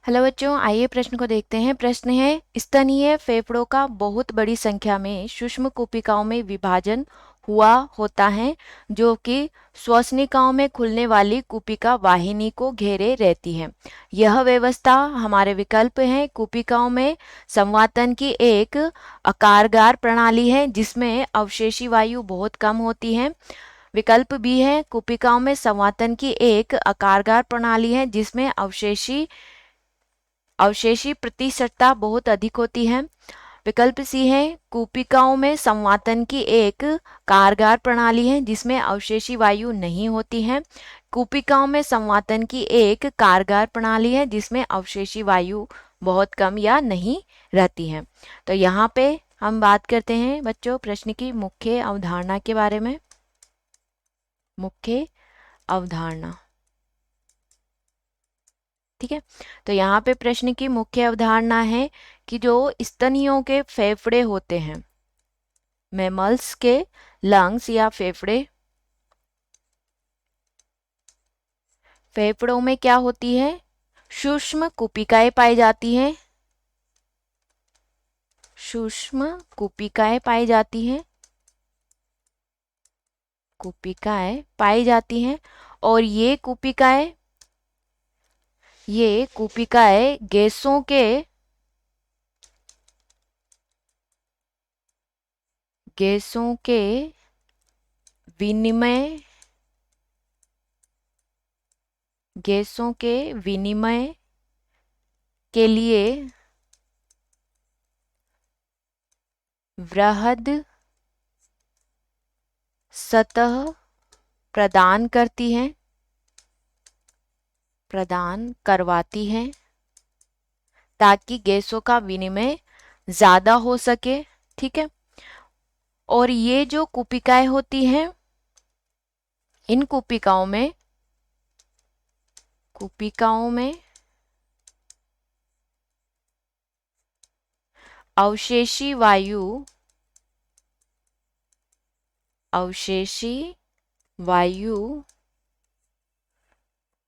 Hello बच्चों, आइए प्रश्न को देखते हैं। प्रश्न है, स्तनीय फेफड़ों का बहुत बड़ी संख्या में सूक्ष्म कूपिकाओं में विभाजन हुआ होता है, जो कि श्वसनिकाओं में खुलने वाली कूपिका वाहिनी को घेरे रहती है। यह व्यवस्था हमारे विकल्प है। कूपिकाओं में संवातन की एक आकारगार प्रणाली है जिसमें अवशेषी वायु बहुत कम होती है। विकल्प बी है, कूपिकाओं में संवातन की एक आकारगार प्रणाली है जिसमें अवशेषी प्रतिशतता बहुत अधिक होती है। विकल्प सी है, कूपिकाओं में संवातन की एक कारगर प्रणाली है जिसमें अवशेषी वायु नहीं होती है। कूपिकाओं में संवातन की एक कारगर प्रणाली है जिसमें अवशेषी वायु बहुत कम या नहीं रहती है। तो यहाँ पे हम बात करते हैं बच्चों प्रश्न की मुख्य अवधारणा के बारे में। मुख्य अवधारणा, ठीक है। तो यहाँ पे प्रश्न की मुख्य अवधारणा है कि जो स्तनियों के फेफड़े होते हैं, मैमल्स के लंग्स या फेफड़े, फेफड़ों में क्या होती है? सूक्ष्म कूपिकाएं पाई जाती हैं। सूक्ष्म कूपिकाएं पाई जाती हैं, कूपिकाएं पाई जाती हैं। और ये कूपिकाएं गैसों के विनिमय के लिए वृहद सतह प्रदान करवाती हैं ताकि गैसों का विनिमय ज्यादा हो सके, ठीक है। और ये जो कूपिकाएं होती हैं, इन कूपिकाओं में अवशेषी वायु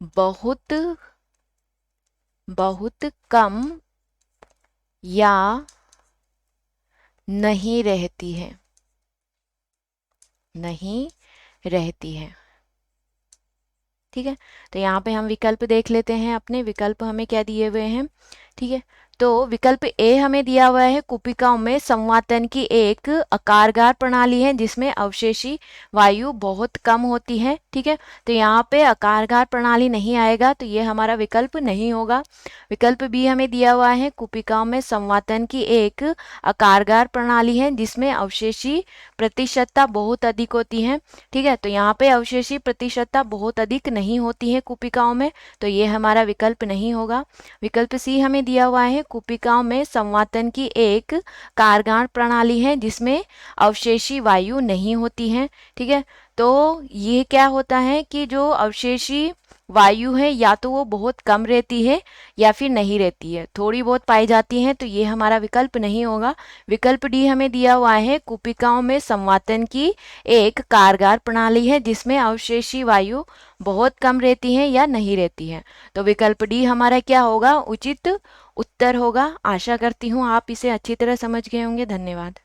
बहुत कम या नहीं रहती है, ठीक है। तो यहाँ पे हम विकल्प देख लेते हैं। अपने विकल्प हमें क्या दिए हुए हैं, ठीक है। तो विकल्प ए हमें दिया हुआ है, कूपिकाओं में संवातन की एक आकारगार प्रणाली है जिसमें अवशेषी वायु बहुत कम होती है, ठीक है। तो यहाँ पे आकारगार प्रणाली नहीं आएगा, तो ये हमारा विकल्प नहीं होगा। विकल्प बी हमें दिया हुआ है, कूपिकाओं में संवातन की एक आकारगार प्रणाली है जिसमें अवशेषी प्रतिशतता बहुत अधिक होती है, ठीक है। तो यहाँ पे अवशेषी प्रतिशतता बहुत अधिक नहीं होती है कूपिकाओं में, तो ये हमारा विकल्प नहीं होगा। विकल्प सी हमें दिया हुआ है, कूपिकाओं में संवातन की एक कारगर प्रणाली है जिसमें अवशेषी वायु नहीं होती है, ठीक है। तो ये क्या होता है कि जो अवशेषी वायु है या तो वो बहुत कम रहती है या फिर नहीं रहती है, थोड़ी बहुत पाई जाती है, तो ये हमारा विकल्प नहीं होगा। विकल्प डी हमें दिया हुआ है, कूपिकाओं में संवातन की एक कारगर प्रणाली है जिसमें अवशेषी वायु बहुत कम रहती है या नहीं रहती है। तो विकल्प डी हमारा क्या होगा? उचित उत्तर होगा। आशा करती हूँ आप इसे अच्छी तरह समझ गए होंगे। धन्यवाद।